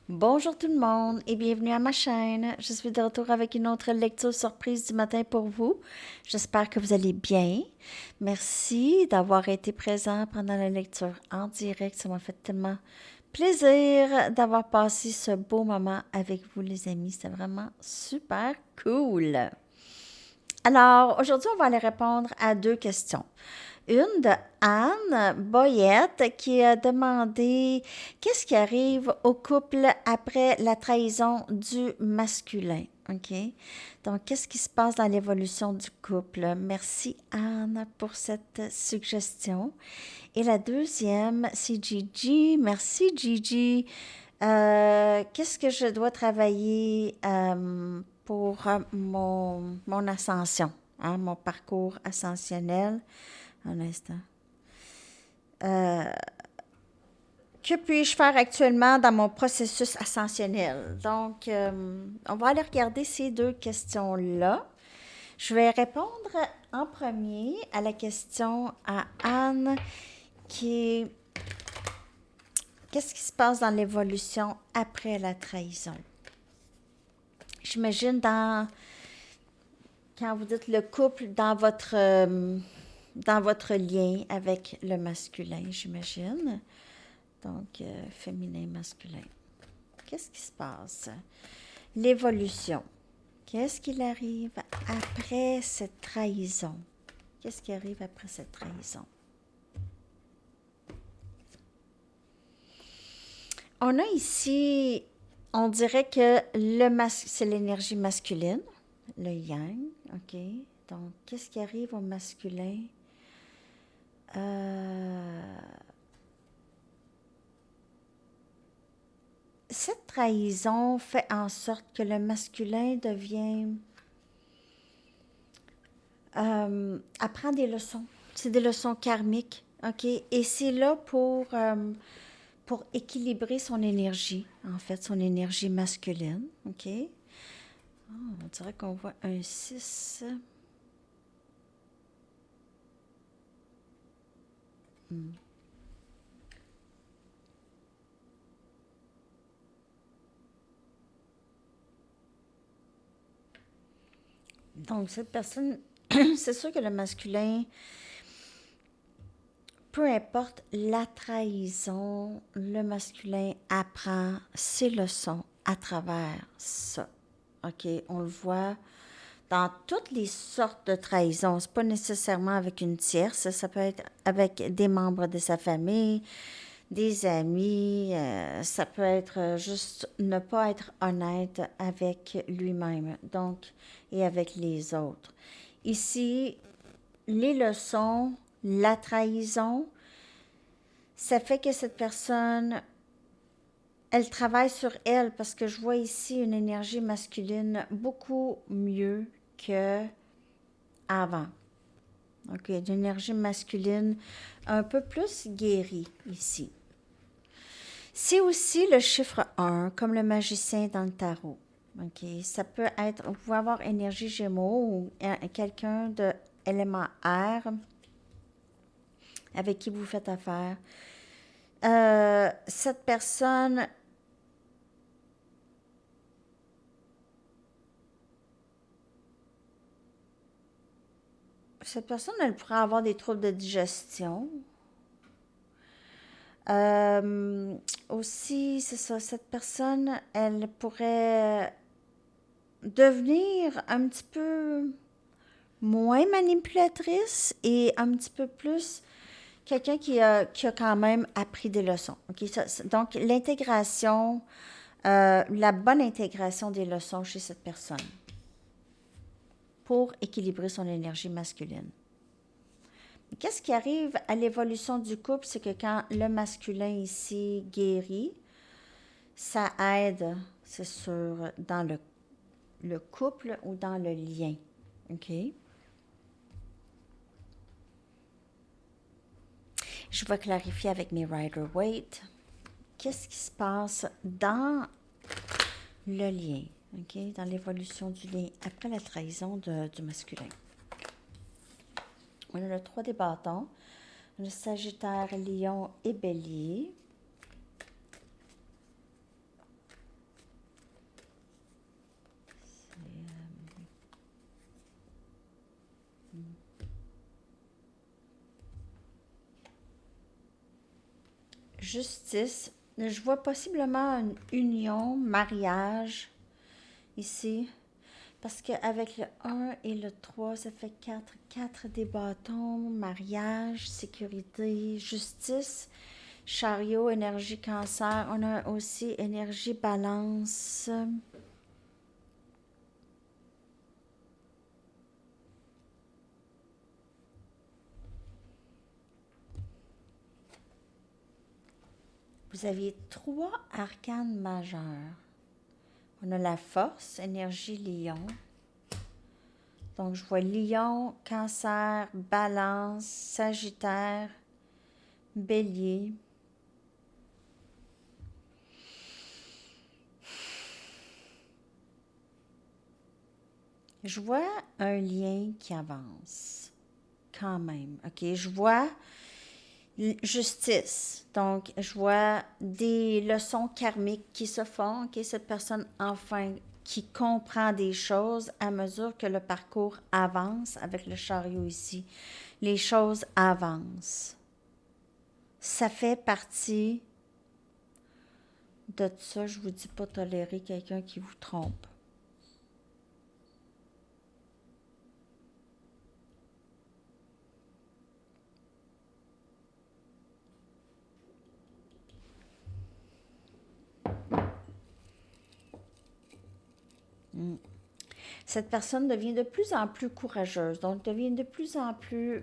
Bonjour tout le monde et bienvenue à ma chaîne. Je suis de retour avec une autre lecture surprise du matin pour vous. J'espère que vous allez bien. Merci d'avoir été présent pendant la lecture en direct. Ça m'a fait tellement plaisir d'avoir passé ce beau moment avec vous les amis. C'était vraiment super cool. Alors, aujourd'hui, on va aller répondre à deux questions. Une de Anne Boyette qui a demandé qu'est-ce qui arrive au couple après la trahison du masculin. OK? Donc, qu'est-ce qui se passe dans l'évolution du couple? Merci Anne pour cette suggestion. Et la deuxième, c'est Gigi. Merci Gigi. Qu'est-ce que je dois travailler pour mon ascension, hein, mon parcours ascensionnel? Un instant. Que puis-je faire actuellement dans mon processus ascensionnel? Donc, on va aller regarder ces deux questions-là. Je vais répondre en premier à la question à Anne qui est qu'est-ce qui se passe dans l'évolution après la trahison? J'imagine quand vous dites le couple dans votre lien avec le masculin, j'imagine. Donc, féminin, masculin. Qu'est-ce qui se passe? L'évolution. Qu'est-ce qui arrive après cette trahison? Qu'est-ce qui arrive après cette trahison? On a ici, on dirait que c'est l'énergie masculine, le yang, OK? Donc, qu'est-ce qui arrive au masculin? Cette trahison fait en sorte que le masculin apprend des leçons. C'est des leçons karmiques, OK? Et c'est là pour équilibrer son énergie, en fait, son énergie masculine, OK? Oh, on dirait qu'on voit un 6. Donc, cette personne, c'est sûr que le masculin, peu importe la trahison, le masculin apprend ses leçons à travers ça. OK? On le voit dans toutes les sortes de trahisons. C'est pas nécessairement avec une tierce, ça peut être avec des membres de sa famille, des amis, ça peut être juste ne pas être honnête avec lui-même, donc, et avec les autres. Ici, les leçons, la trahison, ça fait que cette personne, elle travaille sur elle parce que je vois ici une énergie masculine beaucoup mieux que avant. OK, une énergie masculine un peu plus guérie ici. C'est aussi le chiffre 1, comme le magicien dans le tarot. OK, ça peut être, vous pouvez avoir énergie Gémeaux ou quelqu'un de élément air avec qui vous faites affaire. Cette personne, elle pourrait avoir des troubles de digestion. Aussi, c'est ça, cette personne, elle pourrait devenir un petit peu moins manipulatrice et un petit peu plus quelqu'un qui a quand même appris des leçons. Okay? Donc, l'intégration, la bonne intégration des leçons chez cette personne pour équilibrer son énergie masculine. Qu'est-ce qui arrive à l'évolution du couple? C'est que quand le masculin ici guérit, ça aide, c'est sûr, dans le couple ou dans le lien. OK? Je vais clarifier avec mes Rider-Waite. Qu'est-ce qui se passe dans le lien, OK? Dans l'évolution du lien après la trahison du masculin. On a le 3 des bâtons, le Sagittaire, Lion et Bélier. justice. Je vois possiblement une union, mariage, ici. Parce qu'avec le 1 et le 3, ça fait 4. 4 des bâtons, mariage, sécurité, justice, chariot, énergie cancer. On a aussi énergie balance. Vous aviez 3 arcanes majeurs. On a la force, énergie lion. Donc, je vois lion, cancer, balance, sagittaire, bélier. Je vois un lien qui avance, quand même. OK, je vois justice. Donc, je vois des leçons karmiques qui se font. OK, cette personne, enfin, qui comprend des choses à mesure que le parcours avance avec le chariot ici. Les choses avancent. Ça fait partie de ça. Je vous dis pas tolérer quelqu'un qui vous trompe. Cette personne devient de plus en plus courageuse, donc devient de plus en plus,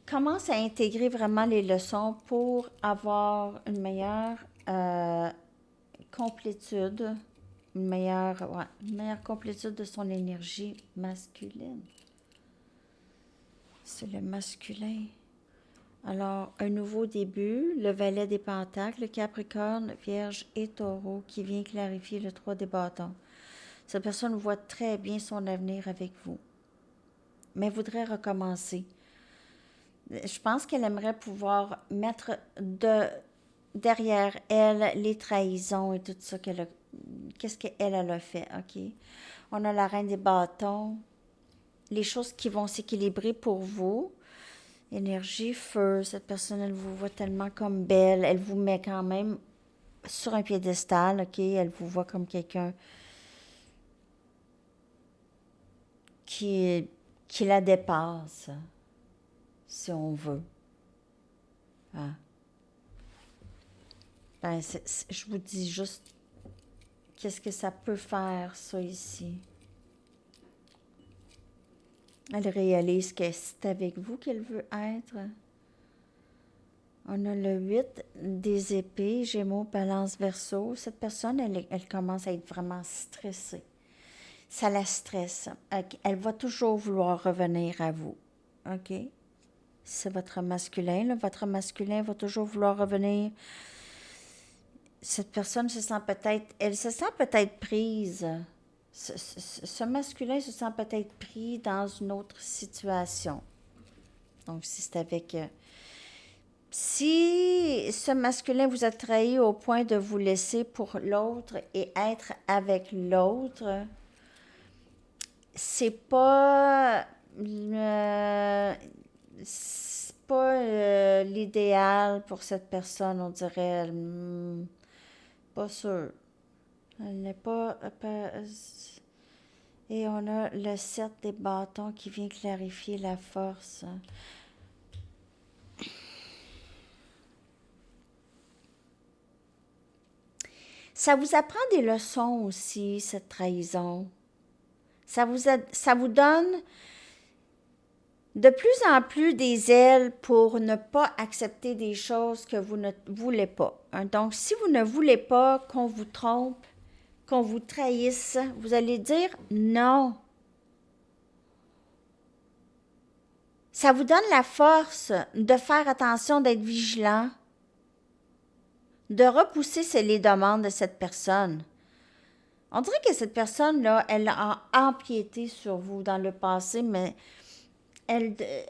commence à intégrer vraiment les leçons pour avoir euh, complétude, une meilleure complétude de son énergie masculine. C'est le masculin. Alors, un nouveau début, le valet des pentacles, le capricorne, vierge et taureau qui vient clarifier le 3 des bâtons. Cette personne voit très bien son avenir avec vous, mais voudrait recommencer. Je pense qu'elle aimerait pouvoir mettre derrière elle les trahisons et tout ça qu'est-ce qu'elle a fait, OK? On a la reine des bâtons, les choses qui vont s'équilibrer pour vous. Énergie, feu, cette personne, elle vous voit tellement comme belle, elle vous met quand même sur un piédestal, OK? Elle vous voit comme quelqu'un qui, qui la dépasse, si on veut. Ah. Ben, je vous dis juste qu'est-ce que ça peut faire, ça, ici. Elle réalise que c'est avec vous qu'elle veut être. On a le 8 des épées, Gémeaux, Balance, Verseau. Cette personne, elle commence à être vraiment stressée. Ça la stresse. Elle va toujours vouloir revenir à vous. OK? C'est votre masculin. Là. Votre masculin va toujours vouloir revenir. Cette personne elle se sent peut-être prise. Ce masculin se sent peut-être pris dans une autre situation. Donc, si c'est avec... si ce masculin vous a trahi au point de vous laisser pour l'autre et être avec l'autre, c'est pas... c'est pas l'idéal pour cette personne, on dirait. Pas sûr. Elle n'est pas. Et on a le 7 des bâtons qui vient clarifier la force. Ça vous apprend des leçons aussi, cette trahison. Ça vous donne de plus en plus des ailes pour ne pas accepter des choses que vous ne voulez pas. Donc, si vous ne voulez pas qu'on vous trompe, qu'on vous trahisse, vous allez dire non. Ça vous donne la force de faire attention, d'être vigilant, de repousser les demandes de cette personne. On dirait que cette personne-là, elle a empiété sur vous dans le passé, mais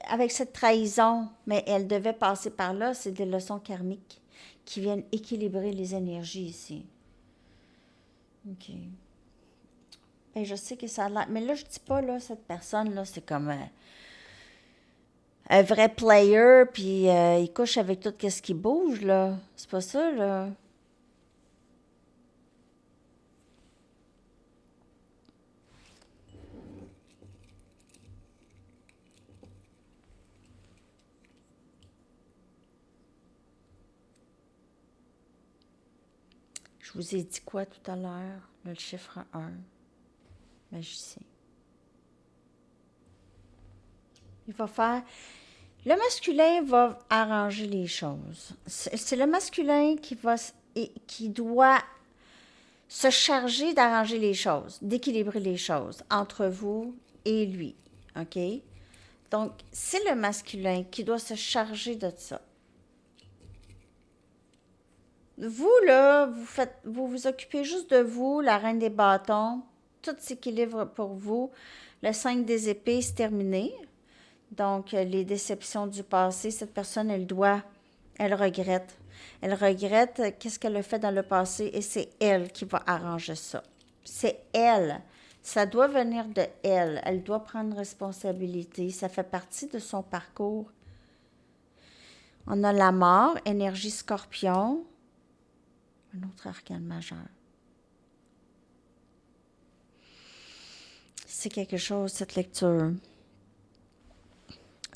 avec cette trahison, mais elle devait passer par là, c'est des leçons karmiques qui viennent équilibrer les énergies ici. OK. Ben, je sais que ça a l'air... Mais là, je dis pas, là, cette personne-là, c'est comme... un vrai player, puis il couche avec tout ce qui bouge, là. C'est pas ça, là. Je vous ai dit quoi tout à l'heure? Le chiffre 1, magicien. Il va faire... Le masculin va arranger les choses. C'est le masculin qui doit se charger d'arranger les choses, d'équilibrer les choses entre vous et lui. OK? Donc, c'est le masculin qui doit se charger de ça. Vous, là, vous vous occupez juste de vous, la reine des bâtons, tout s'équilibre pour vous. Le 5 des épées, c'est terminé. Donc, les déceptions du passé, cette personne, elle regrette. Elle regrette qu'est-ce qu'elle a fait dans le passé et c'est elle qui va arranger ça. C'est elle. Ça doit venir de elle. Elle doit prendre responsabilité. Ça fait partie de son parcours. On a la mort, énergie scorpion, un autre arcane majeur. C'est quelque chose, cette lecture.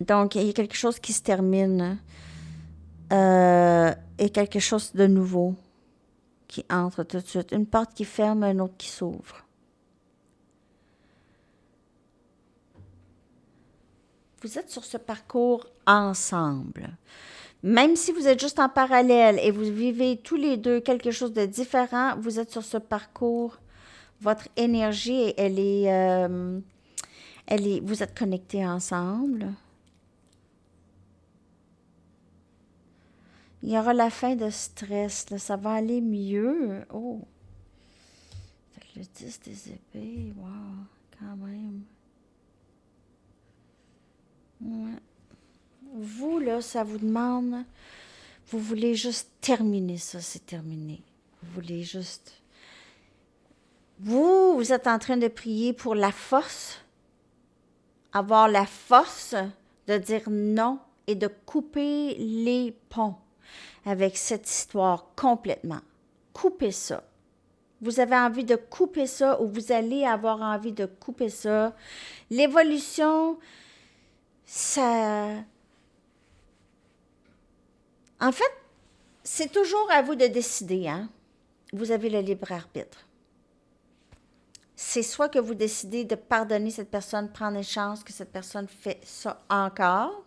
Donc, il y a quelque chose qui se termine et quelque chose de nouveau qui entre tout de suite. Une porte qui ferme, une autre qui s'ouvre. Vous êtes sur ce parcours ensemble. Même si vous êtes juste en parallèle et vous vivez tous les deux quelque chose de différent, vous êtes sur ce parcours. Votre énergie, vous êtes connectés ensemble. Il y aura la fin de stress, là, ça va aller mieux. Oh! Fait que le 10 des épées, wow, quand même. Ouais. Vous, là, ça vous demande, vous voulez juste terminer ça, c'est terminé. Vous voulez juste... Vous êtes en train de prier pour la force, avoir la force de dire non et de couper les ponts avec cette histoire complètement. Coupez ça. Vous avez envie de couper ça ou vous allez avoir envie de couper ça. L'évolution, ça... En fait, c'est toujours à vous de décider, hein? Vous avez le libre arbitre. C'est soit que vous décidez de pardonner cette personne, prendre une chance que cette personne fait ça encore,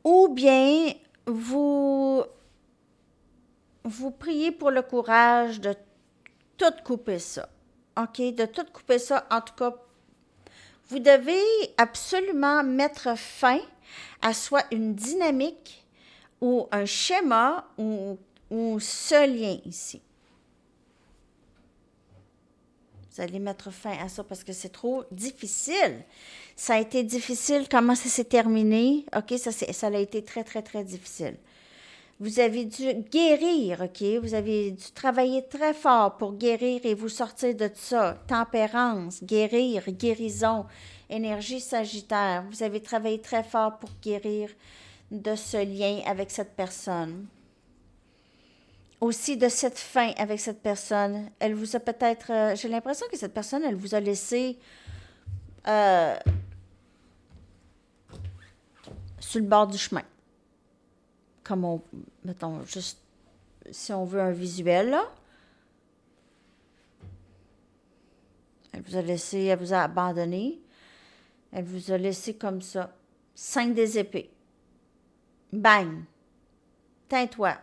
ou bien vous priez pour le courage de tout couper ça. OK? De tout couper ça. En tout cas, vous devez absolument mettre fin à soit une dynamique ou un schéma ou ce lien ici. Vous allez mettre fin à ça parce que c'est trop difficile. Ça a été difficile. Comment ça s'est terminé? OK? Ça a été très, très, très difficile. Vous avez dû guérir, OK? Vous avez dû travailler très fort pour guérir et vous sortir de ça. Tempérance, guérir, guérison, énergie sagittaire. Vous avez travaillé très fort pour guérir de ce lien avec cette personne. Aussi de cette fin avec cette personne. Elle vous a peut-être... j'ai l'impression que cette personne, elle vous a laissé sur le bord du chemin. Comme mettons, juste, si on veut un visuel, là. Elle vous a laissé, elle vous a abandonné. Elle vous a laissé comme ça. 5 des épées. Bang! Tais-toi.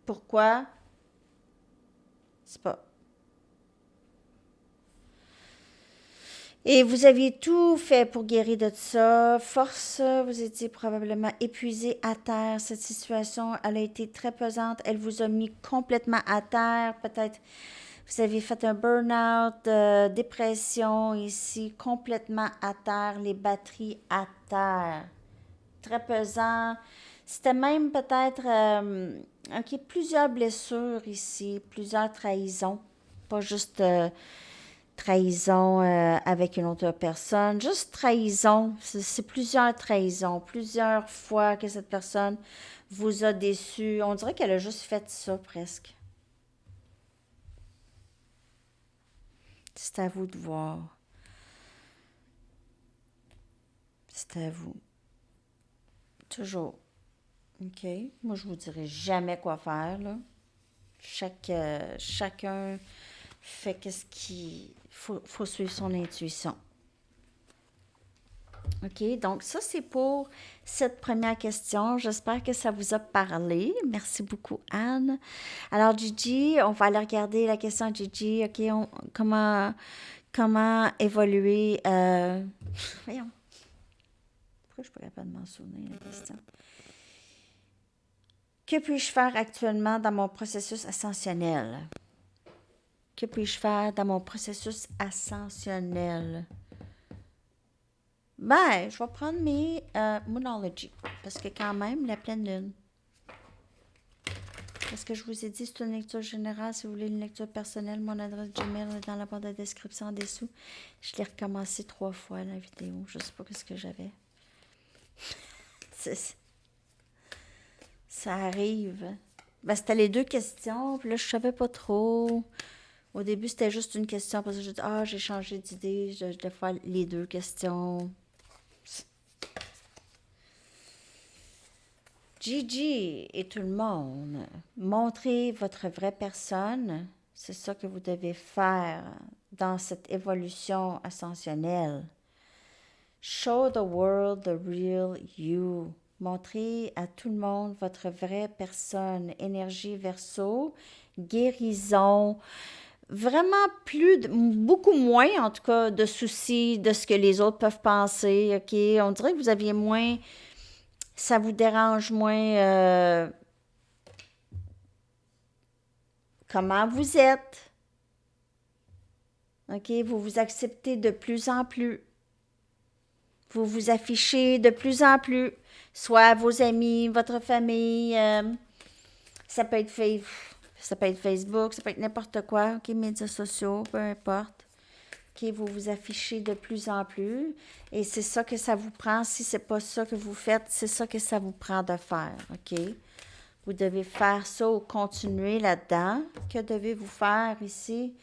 Pourquoi? C'est pas... Et vous aviez tout fait pour guérir de ça. Force, vous étiez probablement épuisé à terre. Cette situation, elle a été très pesante. Elle vous a mis complètement à terre. Peut-être vous avez fait un burn-out, dépression ici, complètement à terre. Les batteries à terre. Très pesant. C'était même peut-être plusieurs blessures ici, plusieurs trahisons. Pas juste... trahison avec une autre personne. Juste trahison, c'est plusieurs trahisons, plusieurs fois que cette personne vous a déçu. On dirait qu'elle a juste fait ça presque. C'est à vous de voir. C'est à vous. Toujours. OK? Moi, je vous dirai jamais quoi faire, là. Chacun fait qu'est-ce qu'il faut suivre son intuition. OK? Donc, ça, c'est pour cette première question. J'espère que ça vous a parlé. Merci beaucoup, Anne. Alors, Gigi, on va aller regarder la question de Gigi. OK? Comment évoluer... Voyons. Pourquoi je ne suis pas capable de m'en souvenir, la question? Que puis-je faire actuellement dans mon processus ascensionnel? Que puis-je faire dans mon processus ascensionnel? Ben, je vais prendre mes Moonology, parce que quand même, la pleine lune. Parce que je vous ai dit, c'est une lecture générale. Si vous voulez une lecture personnelle, mon adresse Gmail est dans la barre de description en dessous. Je l'ai recommencé 3 fois, la vidéo. Je ne sais pas ce que j'avais. Ça arrive. Ben, c'était les 2 questions, puis là, je savais pas trop. Au début, c'était juste une question, parce que j'ai dit, j'ai changé d'idée, je vais faire les 2 questions. Gigi et tout le monde, montrez votre vraie personne. C'est ça que vous devez faire dans cette évolution ascensionnelle. Show the world the real you. Montrez à tout le monde votre vraie personne. Énergie Verseau, guérison. Vraiment beaucoup moins, en tout cas, de soucis de ce que les autres peuvent penser. OK? On dirait que vous aviez moins... Ça vous dérange moins comment vous êtes. OK? Vous vous acceptez de plus en plus. Vous vous affichez de plus en plus. Soit vos amis, votre famille. Ça peut être Facebook, ça peut être n'importe quoi. OK? Médias sociaux, peu importe. OK? Vous vous affichez de plus en plus. Et c'est ça que ça vous prend. Si c'est pas ça que vous faites, c'est ça que ça vous prend de faire. OK? Vous devez faire ça ou continuer là-dedans. Que devez-vous faire ici?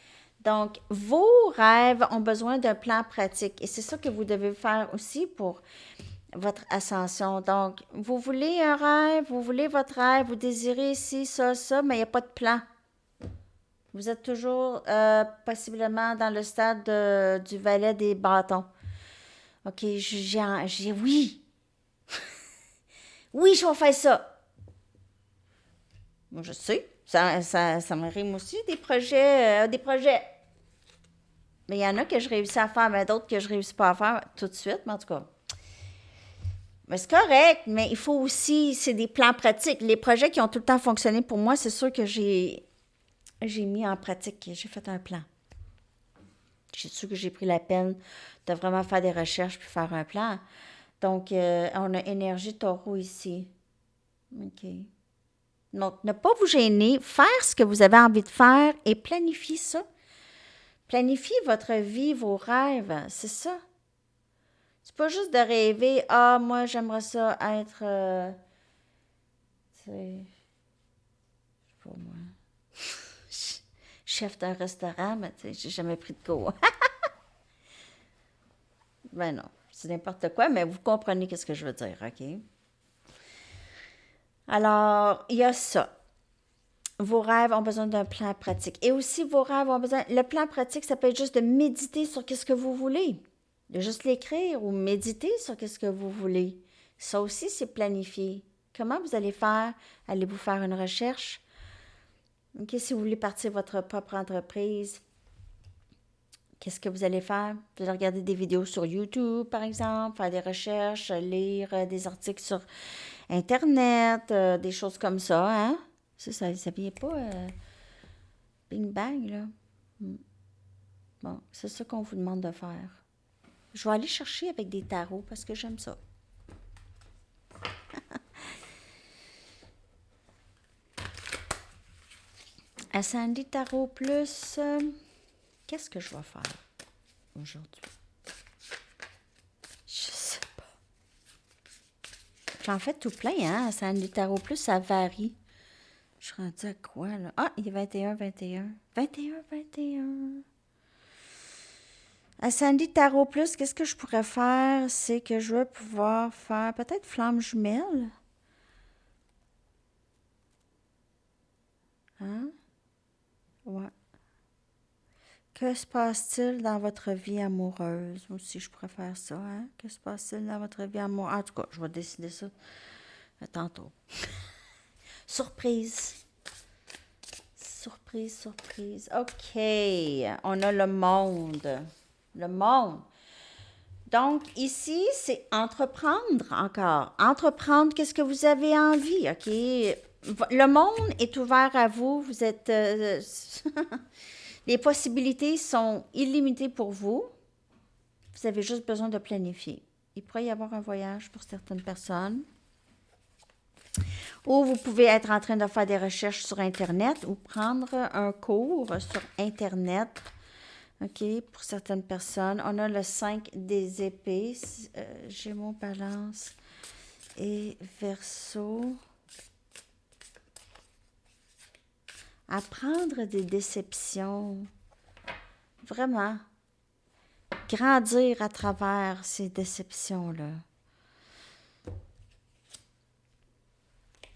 Donc, vos rêves ont besoin d'un plan pratique. Et c'est ça que vous devez faire aussi pour votre ascension. Donc, vous voulez un rêve, vous voulez votre rêve, vous désirez ici, ça, mais il n'y a pas de plan. Vous êtes toujours possiblement dans le stade du valet des bâtons. OK, oui. Oui, je vais faire ça. Moi, je sais. Ça me rime aussi, des projets. Mais il y en a que je réussis à faire, mais d'autres que je ne réussis pas à faire tout de suite. Mais en tout cas, mais c'est correct, mais il faut aussi, c'est des plans pratiques. Les projets qui ont tout le temps fonctionné pour moi, c'est sûr que j'ai mis en pratique. J'ai fait un plan. C'est sûr que j'ai pris la peine de vraiment faire des recherches puis faire un plan. Donc, on a énergie taureau ici. OK. Donc, ne pas vous gêner, faire ce que vous avez envie de faire et planifier ça. Planifiez votre vie, vos rêves, c'est ça. C'est pas juste de rêver, moi j'aimerais ça être, tu sais, je sais pas moi, chef d'un restaurant, mais tu sais, j'ai jamais pris de cours. Ben non, c'est n'importe quoi, mais vous comprenez ce que je veux dire, OK? Alors, il y a ça. Vos rêves ont besoin d'un plan pratique. Et aussi, vos rêves ont besoin... Le plan pratique, ça peut être juste de méditer sur qu'est-ce que vous voulez. De juste l'écrire ou méditer sur qu'est-ce que vous voulez. Ça aussi, c'est planifié. Comment vous allez faire? Allez-vous faire une recherche? OK, si vous voulez partir votre propre entreprise, qu'est-ce que vous allez faire? Vous allez regarder des vidéos sur YouTube, par exemple, faire des recherches, lire des articles sur Internet, des choses comme ça, hein? Ça vient pas bing bang, là. Bon, c'est ça qu'on vous demande de faire. Je vais aller chercher avec des tarots parce que j'aime ça. À Sandy Tarot Plus, qu'est-ce que je vais faire? aujourd'hui? Je sais pas. J'en fais tout plein, hein? Sandy Tarot Plus, ça varie. Je suis rendue à quoi, là? Ah, il est 21, 21. 21, 21. À Sandy Tarot Plus, qu'est-ce que je pourrais faire? C'est que je vais pouvoir faire peut-être flamme jumelle. Hein? Ouais. Que se passe-t-il dans votre vie amoureuse? Moi aussi, je pourrais faire ça, hein? Que se passe-t-il dans votre vie amoureuse? En tout cas, je vais décider ça tantôt. Surprise. Surprise, surprise. OK. On a le monde. Le monde. Donc, ici, c'est entreprendre encore. Entreprendre, qu'est-ce que vous avez envie, OK? Le monde est ouvert à vous. Vous êtes... les possibilités sont illimitées pour vous. Vous avez juste besoin de planifier. Il pourrait y avoir un voyage pour certaines personnes. Ou vous pouvez être en train de faire des recherches sur Internet ou prendre un cours sur Internet. OK, pour certaines personnes. On a le 5 des épées, Gémeaux, Balance et Verseau. Apprendre des déceptions. Vraiment. Grandir à travers ces déceptions-là.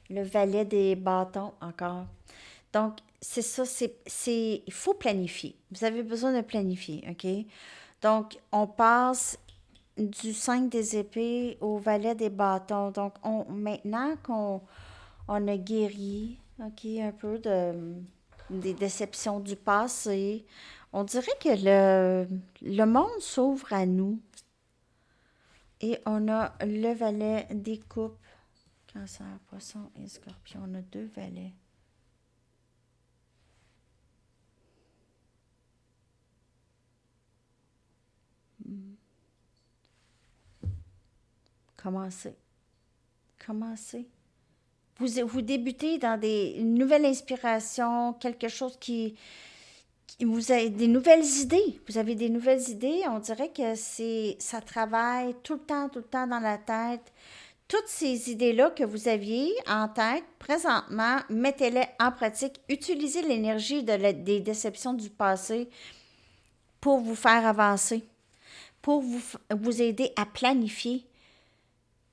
Le valet des bâtons, encore. Donc, c'est ça, il faut planifier. Vous avez besoin de planifier, OK? Donc, on passe du 5 des épées au valet des bâtons. Donc, maintenant qu'on a guéri, OK, un peu des déceptions du passé, on dirait que le monde s'ouvre à nous. Et on a le valet des coupes. Cancer, poisson et scorpion. On a 2 valets. Commencez. Commencez. Vous débutez dans une nouvelle inspiration, quelque chose qui vous a des nouvelles idées. Vous avez des nouvelles idées. On dirait que ça travaille tout le temps dans la tête. Toutes ces idées-là que vous aviez en tête, présentement, mettez-les en pratique. Utilisez l'énergie des déceptions du passé pour vous faire avancer, pour vous aider à planifier.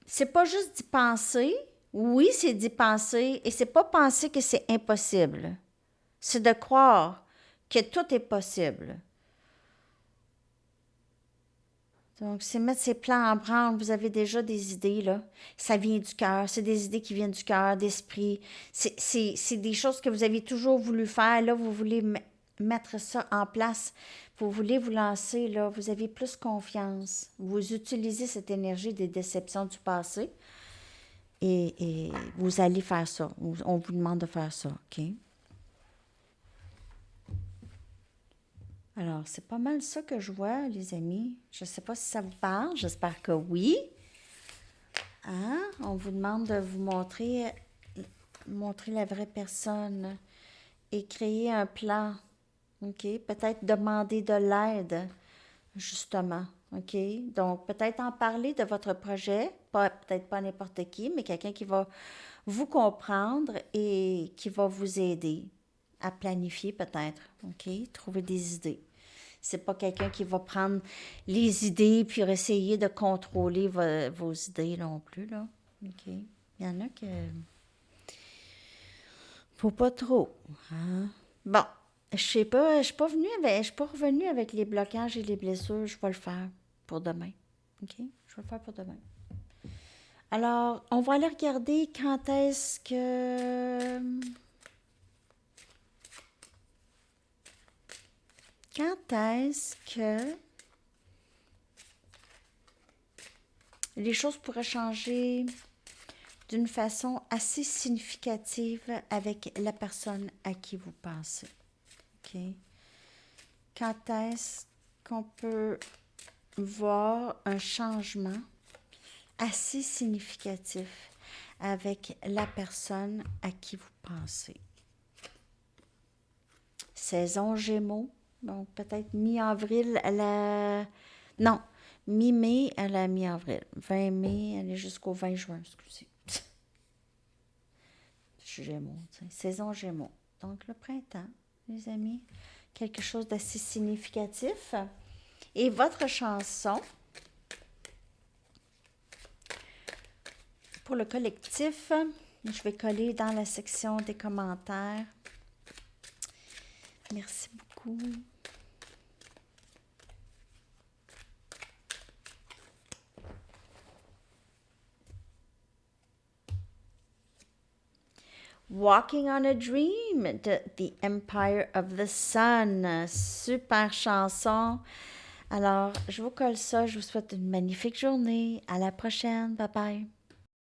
C'est pas juste d'y penser. Oui, c'est d'y penser. Et c'est pas penser que c'est impossible. C'est de croire que tout est possible. Donc, c'est mettre ses plans en branle. Vous avez déjà des idées, là. Ça vient du cœur. C'est des idées qui viennent du cœur, d'esprit. C'est des choses que vous avez toujours voulu faire. Là, vous voulez mettre ça en place. Vous voulez vous lancer, là. Vous avez plus confiance. Vous utilisez cette énergie des déceptions du passé. Et vous allez faire ça. On vous demande de faire ça, OK? Alors, c'est pas mal ça que je vois, les amis. Je ne sais pas si ça vous parle. J'espère que oui. Hein? On vous demande de vous montrer la vraie personne et créer un plan. OK? Peut-être demander de l'aide, justement. OK? Donc, peut-être en parler de votre projet. Peut-être pas n'importe qui, mais quelqu'un qui va vous comprendre et qui va vous aider à planifier peut-être. OK? Trouver des idées. C'est pas quelqu'un qui va prendre les idées puis essayer de contrôler vos idées non plus, là. OK? Il y en a que... Faut pas trop, hein? Bon, je sais pas, je suis pas revenue avec les blocages et les blessures. Je vais le faire pour demain. OK? Je vais le faire pour demain. Alors, on va aller regarder quand est-ce que... Quand est-ce que les choses pourraient changer d'une façon assez significative avec la personne à qui vous pensez? OK? Quand est-ce qu'on peut voir un changement assez significatif avec la personne à qui vous pensez? Saison Gémeaux, Donc, peut-être mi-avril à la... Non, mi-mai à la mi-avril. 20 mai, aller jusqu'au 20 juin, excusez. Je suis Gémeaux, tu sais, saison Gémeaux. Donc, le printemps, les amis, quelque chose d'assez significatif. Et votre chanson pour le collectif, je vais coller dans la section des commentaires. Merci beaucoup. Walking on a Dream de The Empire of the Sun. Super chanson. Alors, je vous colle ça. Je vous souhaite une magnifique journée. À la prochaine. Bye bye.